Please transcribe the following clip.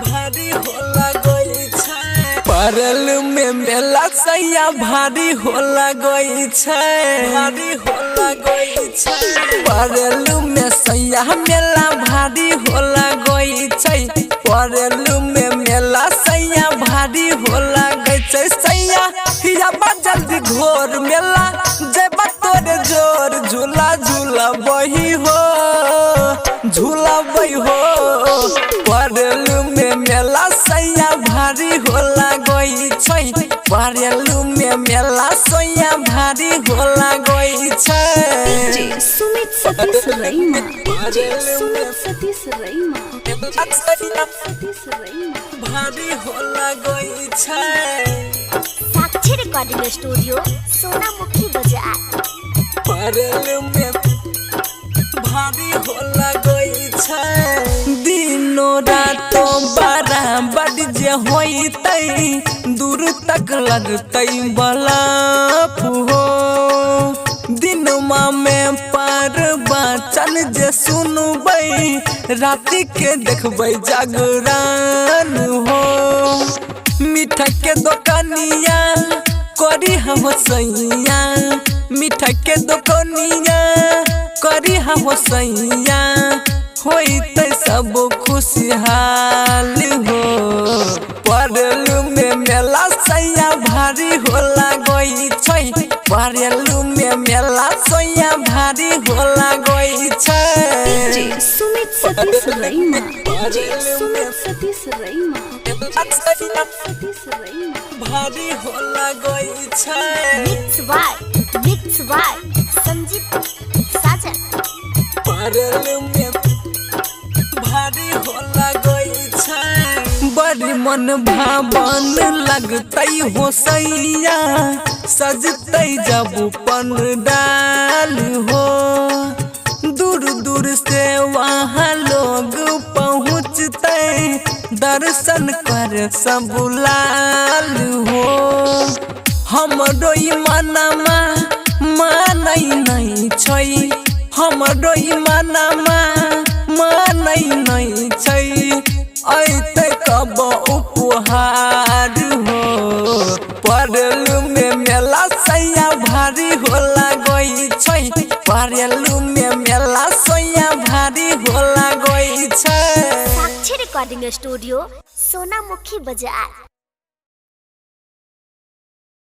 भारी होला गई छै परल में मेला सैया भारी होला गई छै भारी होला गई छै परल में सैया मेला भारी होला गई छै परल में मेला सैया भारी होला गई छै सैया हिया जल्दी घोर मेला जेबा तोरे जोर झूला झूला बही हो झूला बही हो परल में मेला सैया भारी होला गई छै परल में मेला सैया भारी होला गई छै डीजे सुमित सतीश रईमा डीजे सुमित सतीश रईमा सतीश रईमा भारी होला गई छै साक्षी रिकॉर्डिंग स्टूडियो सोनामुखी बाजार परल में भारी होला गई छै दिनो रातो बराबर जे होइतै दूर तक लगतै बलाप हो दिनमा में पर बचन जे सुनबै राति के देखबै जागरण हो मिठाई के दुकानिया करी हम सैया मिठाई के दुकानिया करी हम सैया होइतै सब खुशहाल हो परल में मेला सैया भारी होला गई छै परल में मेला सैया भारी होला गई छै डीजे सुमित सतीश रईमा डीजे सुमित सतीश रईमा सतीश रईमा भारी होला गई छै मिक्स बाय संजीव साजन परल में भारी होला गई छै बड़ी मन भावन लगतै हो सैया सजतै जब पंडाल हो दूर दूर से वहाँ लोग पहुँचते दर्शन कर सब लाल हो हमरो मनमा मानै नहीं छै हमरो मनमा मानै नहीं छै ऐते कब उपहार हो परल में मेला सैया भारी होला गई छै परल में मेला सैया भारी होला गई छै साक्षी रिकॉर्डिंग स्टूडियो सोनामुखी बाजार।